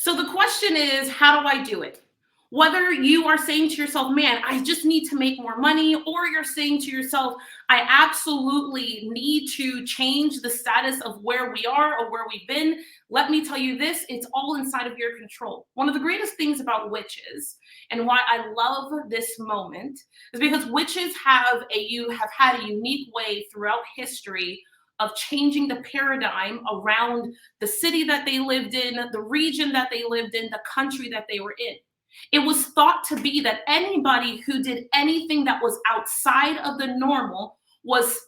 So the question is, how do I do it? Whether you are saying to yourself, man, I just need to make more money, or you're saying to yourself, I absolutely need to change the status of where we are or where we've been. Let me tell you this, it's all inside of your control. One of the greatest things about witches and why I love this moment is because witches have had a unique way throughout history of changing the paradigm around the city that they lived in, the region that they lived in, the country that they were in. It was thought to be that anybody who did anything that was outside of the normal was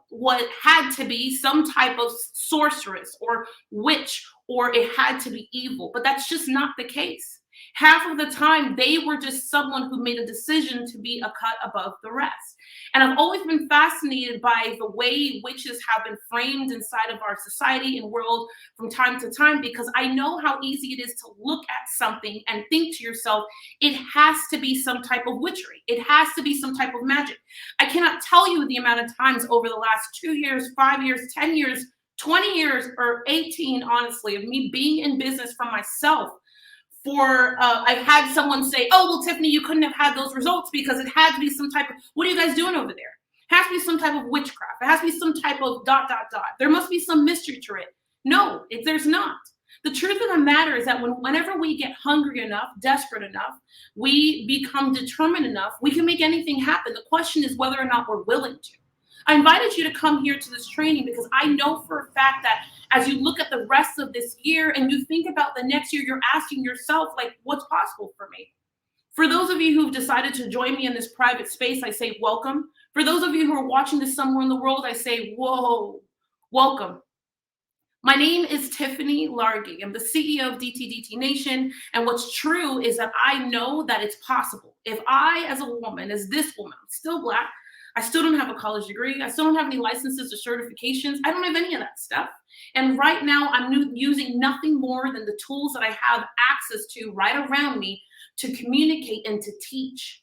what had to be some type of sorceress or witch, or it had to be evil. But that's just not the case. Half of the time, they were just someone who made a decision to be a cut above the rest. And I've always been fascinated by the way witches have been framed inside of our society and world from time to time, because I know how easy it is to look at something and think to yourself, it has to be some type of witchery. It has to be some type of magic. I cannot tell you the amount of times over the last 2 years, 5 years, 10 years, 20 years, or 18, honestly, of me being in business for myself. I've had someone say, oh, well, Tiffany, you couldn't have had those results because it had to be some type of, what are you guys doing over there? It has to be some type of witchcraft. It has to be some type of ... There must be some mystery to it. No, there's not. The truth of the matter is that whenever we get hungry enough, desperate enough, we become determined enough, we can make anything happen. The question is whether or not we're willing to. I invited you to come here to this training because I know for a fact that as you look at the rest of this year and you think about the next year, you're asking yourself, like, what's possible for me? For those of you who've decided to join me in this private space, I say welcome. For those of you who are watching this somewhere in the world, I say, whoa, welcome. My name is Tiffany Largy. I'm the CEO of DTDT Nation. And what's true is that I know that it's possible. If I, as a woman, as this woman, I'm still Black, I still don't have a college degree. I still don't have any licenses or certifications. I don't have any of that stuff. And right now, I'm using nothing more than the tools that I have access to right around me to communicate and to teach.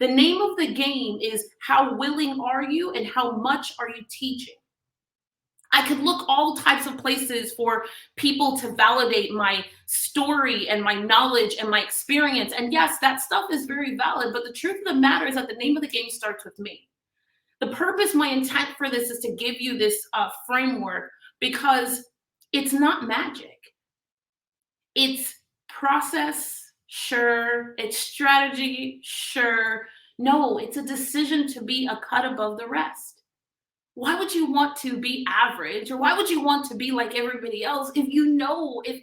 The name of the game is how willing are you and how much are you teaching? I could look all types of places for people to validate my story and my knowledge and my experience. And yes, that stuff is very valid. But the truth of the matter is that the name of the game starts with me. The purpose, my intent for this is to give you this framework because it's not magic. It's process, sure. It's strategy, sure. No, it's a decision to be a cut above the rest. Why would you want to be average, or why would you want to be like everybody else if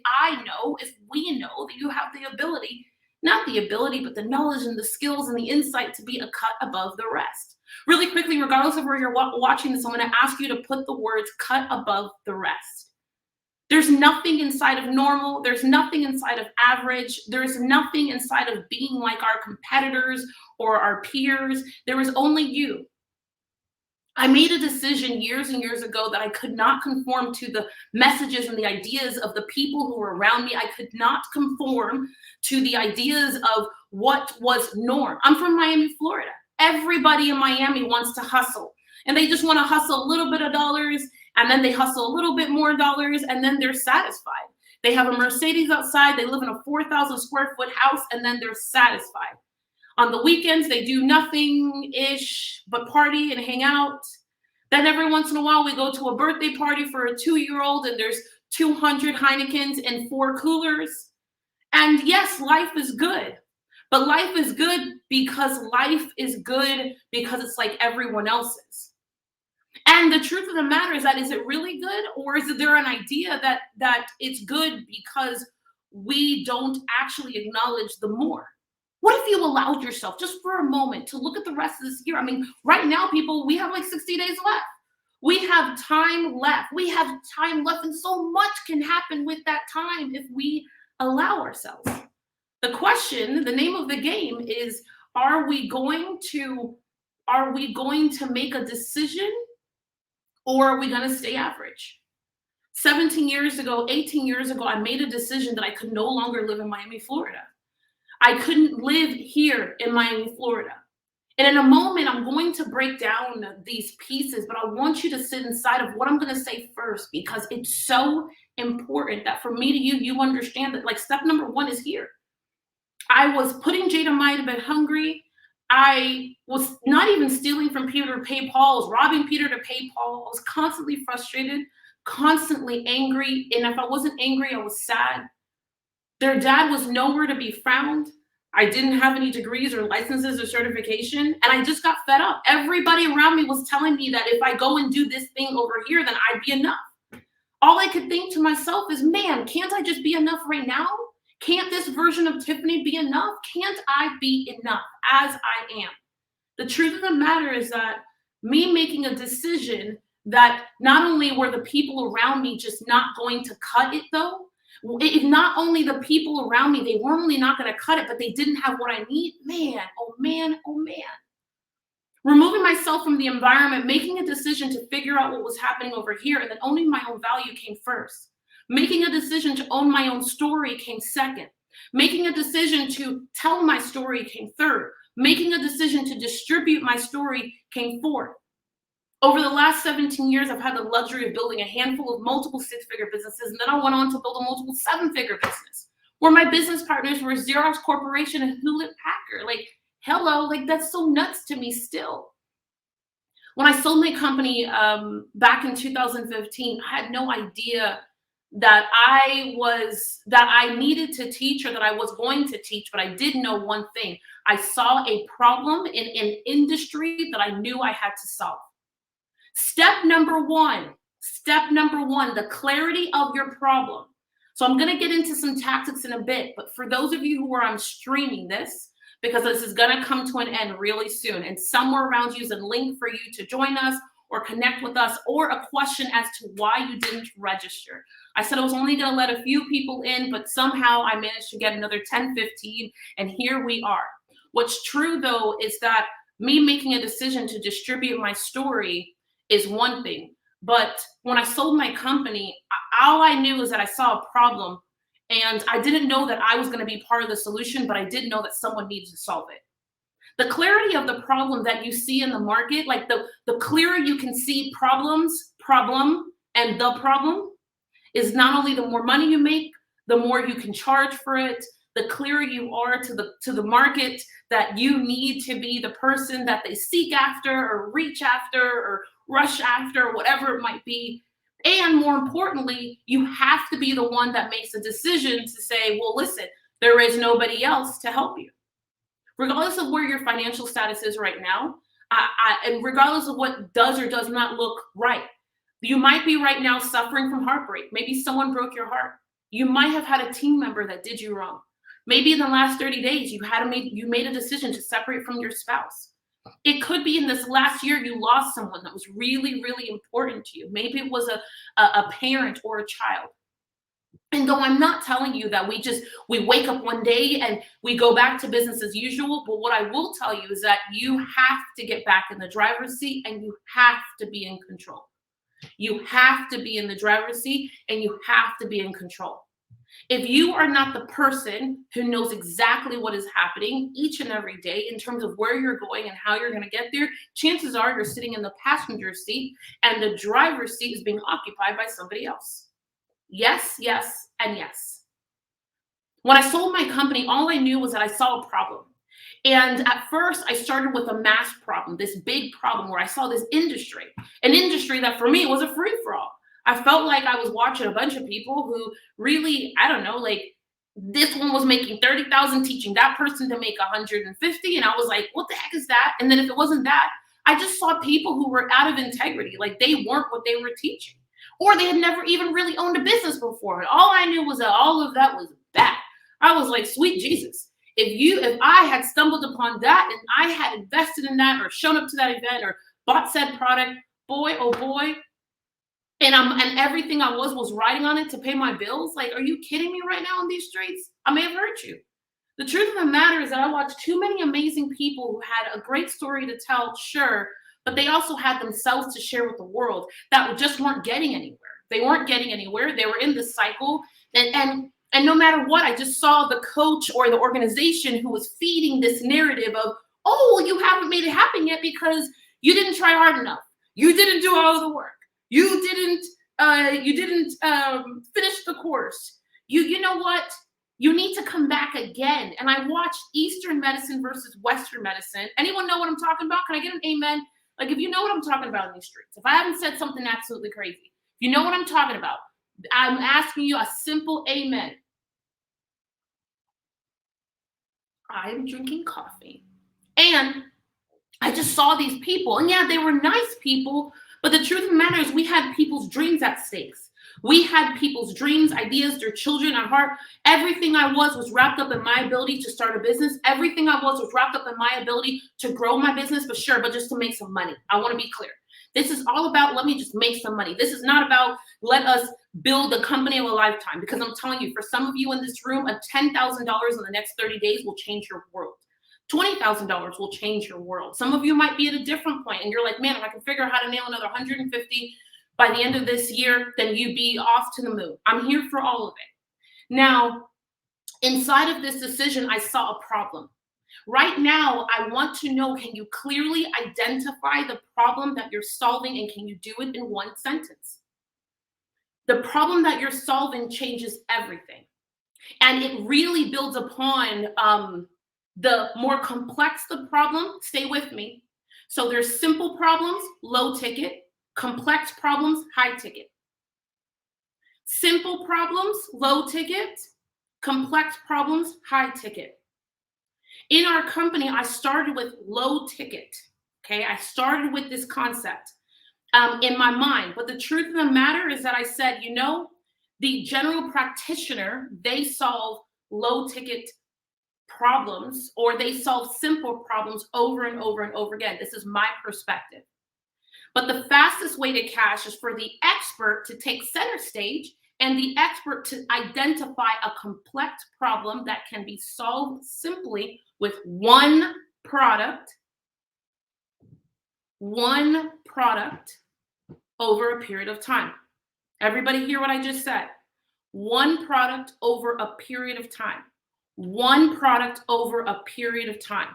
I know, if we know that you have the ability, not the ability, but the knowledge and the skills and the insight to be a cut above the rest? Really quickly, regardless of where you're watching this, I'm going to ask you to put the words cut above the rest. There's nothing inside of normal. There's nothing inside of average. There's nothing inside of being like our competitors or our peers. There is only you. I made a decision years and years ago that I could not conform to the messages and the ideas of the people who were around me. I could not conform to the ideas of what was norm. I'm from Miami, Florida. Everybody in Miami wants to hustle, and they just want to hustle a little bit of dollars, and then they hustle a little bit more dollars, and then they're satisfied. They have a Mercedes outside, they live in a 4,000 square foot house, and then they're satisfied. On the weekends, they do nothing-ish but party and hang out. Then every once in a while, we go to a birthday party for a 2-year-old, and there's 200 Heinekens and 4 coolers. And yes, life is good. But life is good because it's like everyone else's. And the truth of the matter is that, is it really good? Or is there an idea that it's good because we don't actually acknowledge the more? What if you allowed yourself just for a moment to look at the rest of this year? I mean, right now, people, we have like 60 days left. We have time left. And so much can happen with that time if we allow ourselves. The question, the name of the game is, are we going to make a decision, or are we going to stay average? 17 years ago, 18 years ago, I made a decision that I could no longer live in Miami, Florida. I couldn't live here in Miami, Florida. And in a moment, I'm going to break down these pieces, but I want you to sit inside of what I'm going to say first, because it's so important that from me to you understand that like step number one is here. I was putting Jada Mai to bed hungry. I was not even stealing from Peter to pay Paul. I was robbing Peter to pay Paul. I was constantly frustrated, constantly angry. And if I wasn't angry, I was sad. Their dad was nowhere to be found. I didn't have any degrees or licenses or certification. And I just got fed up. Everybody around me was telling me that if I go and do this thing over here, then I'd be enough. All I could think to myself is, man, can't I just be enough right now? Can't this version of Tiffany be enough? Can't I be enough as I am? The truth of the matter is that me making a decision that not only were the people around me just not going to cut it though, not only the people around me, they weren't only not going to cut it, but they didn't have what I need. Man, oh man, oh man. Removing myself from the environment, making a decision to figure out what was happening over here, and then owning my own value came first. Making a decision to own my own story came second. Making a decision to tell my story came third. Making a decision to distribute my story came fourth. Over the last 17 years, I've had the luxury of building a handful of multiple six-figure businesses, and then I went on to build a multiple seven-figure business, where my business partners were Xerox Corporation and Hewlett-Packard. Like, hello, like that's so nuts to me still. When I sold my company back in 2015, I had no idea that I needed to teach or that I was going to teach, but I did know one thing. I saw a problem in an industry that I knew I had to solve. Step number one, the clarity of your problem. So I'm going to get into some tactics in a bit, but for those of you who I'm streaming this, because this is going to come to an end really soon, and somewhere around you is a link for you to join us or connect with us, or a question as to why you didn't register. I said I was only going to let a few people in, but somehow I managed to get another 10, 15, and here we are. What's true, though, is that me making a decision to distribute my story is one thing. But when I sold my company, all I knew is that I saw a problem, and I didn't know that I was going to be part of the solution, but I did know that someone needed to solve it. The clarity of the problem that you see in the market, like the clearer you can see problem, and the problem, is not only the more money you make, the more you can charge for it, the clearer you are to the market that you need to be the person that they seek after or reach after or rush after, or whatever it might be. And more importantly, you have to be the one that makes a decision to say, well, listen, there is nobody else to help you. Regardless of where your financial status is right now, and regardless of what does or does not look right, you might be right now suffering from heartbreak. Maybe someone broke your heart. You might have had a team member that did you wrong. Maybe in the last 30 days, you made a decision to separate from your spouse. It could be in this last year you lost someone that was really, really important to you. Maybe it was a parent or a child. And though I'm not telling you that we wake up one day and we go back to business as usual, but what I will tell you is that you have to get back in the driver's seat and you have to be in control. You have to be in the driver's seat and you have to be in control. If you are not the person who knows exactly what is happening each and every day in terms of where you're going and how you're going to get there, chances are you're sitting in the passenger seat and the driver's seat is being occupied by somebody else. Yes, yes, and yes. When I sold my company, all I knew was that I saw a problem. And at first, I started with a mass problem, this big problem where I saw this industry, an industry that for me was a free-for-all. I felt like I was watching a bunch of people who really, I don't know, like this one was making 30,000 teaching that person to make 150. And I was like, what the heck is that? And then if it wasn't that, I just saw people who were out of integrity, like they weren't what they were teaching. Or they had never even really owned a business before. And all I knew was that all of that was bad. I was like, sweet Jesus. If I had stumbled upon that and I had invested in that or shown up to that event or bought said product, boy, oh boy, and everything I was riding on it to pay my bills. Like, are you kidding me right now on these streets? I may have hurt you. The truth of the matter is that I watched too many amazing people who had a great story to tell, sure, but they also had themselves to share with the world that just weren't getting anywhere. They weren't getting anywhere. They were in this cycle. And no matter what, I just saw the coach or the organization who was feeding this narrative of, oh, you haven't made it happen yet because you didn't try hard enough. You didn't do all of the work. You didn't You didn't finish the course. You know what? You need to come back again. And I watched Eastern medicine versus Western medicine. Anyone know what I'm talking about? Can I get an amen? Like, if you know what I'm talking about in these streets, if I haven't said something absolutely crazy, if you know what I'm talking about, I'm asking you a simple amen. I'm drinking coffee. And I just saw these people. And yeah, they were nice people. But the truth of the matter is, we had people's dreams at stakes. We had people's dreams, ideas, their children at heart. Everything I was wrapped up in my ability to start a business. Everything I was wrapped up in my ability to grow my business, but sure, but just to make some money. I want to be clear. This is all about, let me just make some money. This is not about, let us build a company of a lifetime. Because I'm telling you, for some of you in this room, a $10,000 in the next 30 days will change your world. $20,000 will change your world. Some of you might be at a different point and you're like, man, if I can figure out how to nail another 150 by the end of this year, then you'd be off to the moon. I'm here for all of it. Now, inside of this decision, I saw a problem. Right now, I want to know, can you clearly identify the problem that you're solving, and can you do it in one sentence? The problem that you're solving changes everything. And it really builds upon the more complex the problem. Stay with me. So there's simple problems, low ticket, complex problems, high ticket. Simple problems, low ticket, complex problems, high ticket. In our company, I started with low ticket. Okay, I started with this concept in my mind. But the truth of the matter is that I said, you know, the general practitioner, they solve low ticket problems, or they solve simple problems over and over and over again. This is my perspective. But the fastest way to cash is for the expert to take center stage and the expert to identify a complex problem that can be solved simply with one product over a period of time. Everybody hear what I just said? One product over a period of time. One product over a period of time.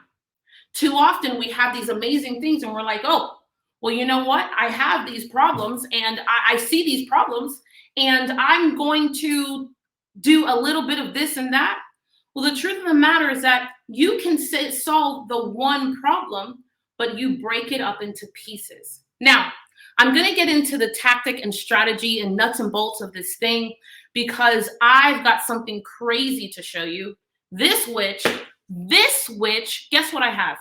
Too often we have these amazing things and we're like, oh, well, you know what? I have these problems and I see these problems and I'm going to do a little bit of this and that. Well, the truth of the matter is that you can solve the one problem, but you break it up into pieces. Now, I'm going to get into the tactic and strategy and nuts and bolts of this thing because I've got something crazy to show you. This witch, guess what I have?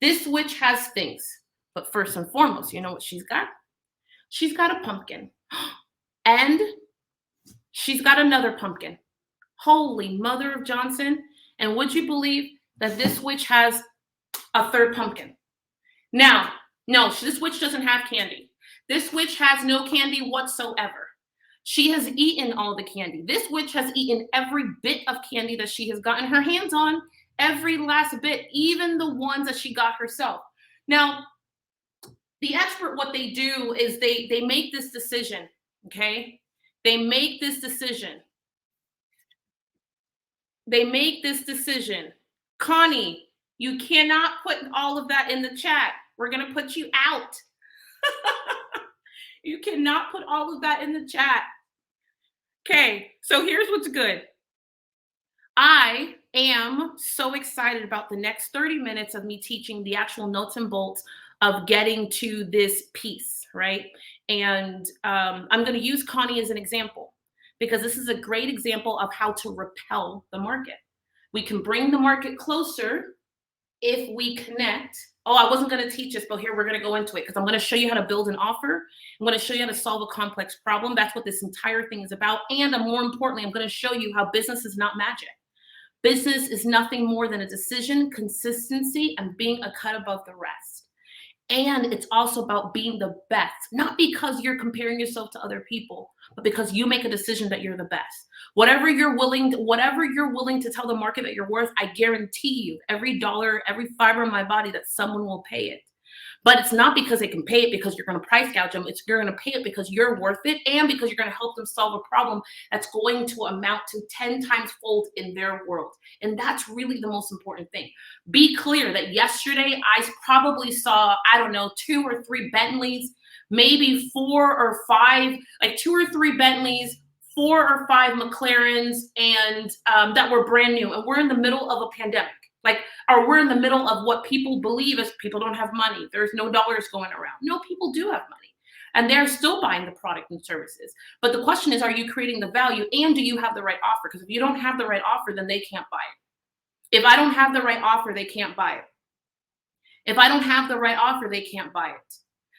This witch has things. But first and foremost, you know what she's got? She's got a pumpkin. And she's got another pumpkin. Holy Mother of Johnson. And would you believe that this witch has a third pumpkin? Now, no, this witch doesn't have candy. This witch has no candy whatsoever. She has eaten all the candy. This witch has eaten every bit of candy that she has gotten her hands on, every last bit, even the ones that she got herself. Now, the expert, what they do is they make this decision, okay? They make this decision. They make this decision. Connie, you cannot put all of that in the chat. We're going to put you out. You cannot put all of that in the chat. Okay, so here's what's good. I am so excited about the next 30 minutes of me teaching the actual nuts and bolts of getting to this piece, right? And I'm going to use Connie as an example because this is a great example of how to repel the market. We can bring the market closer if we connect. Oh, I wasn't going to teach this, but here we're going to go into it because I'm going to show you how to build an offer. I'm going to show you how to solve a complex problem. That's what this entire thing is about. And more importantly, I'm going to show you how business is not magic. Business is nothing more than a decision, consistency, and being a cut above the rest. And it's also about being the best, not because you're comparing yourself to other people, but because you make a decision that you're the best. Whatever you're willing to tell the market that you're worth, I guarantee you every dollar, every fiber in my body that someone will pay it. But it's not because they can pay it because you're going to price gouge them. You're going to pay it because you're worth it and because you're going to help them solve a problem that's going to amount to 10 times fold in their world. And that's really the most important thing. Be clear that yesterday I probably saw, I don't know, 2 or 3 Bentleys maybe 4 or 5, like 2 or 3 Bentleys, 4 or 5 McLarens, and that were brand new. And we're in the middle of a pandemic. Like, or we're in the middle of what people believe is people don't have money. There's no dollars going around. No, people do have money. And they're still buying the product and services. But the question is, are you creating the value, and do you have the right offer? Because if you don't have the right offer, then they can't buy it. If I don't have the right offer, they can't buy it. If I don't have the right offer, they can't buy it.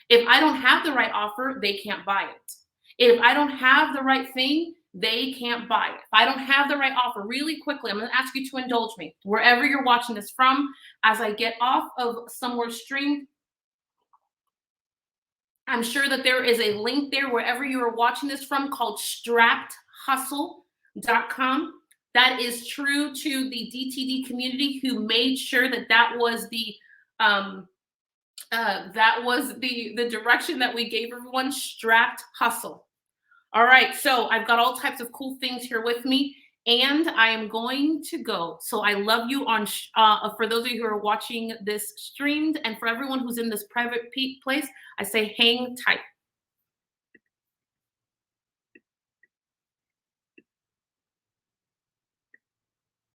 If I don't have the right offer, they can't buy it. If I don't have the right thing, they can't buy it. If I don't have the right offer, really quickly, I'm going to ask you to indulge me wherever you're watching this from. As I get off of Somewhere Stream, I'm sure that there is a link there wherever you are watching this from called strappedhustle.com. That is true to the DTD community, who made sure that that was the direction that we gave everyone. Strapped Hustle. All right, so I've got all types of cool things here with me, and I am going to go. So I love you on for those of you who are watching this streamed, and for everyone who's in this private place, I say hang tight.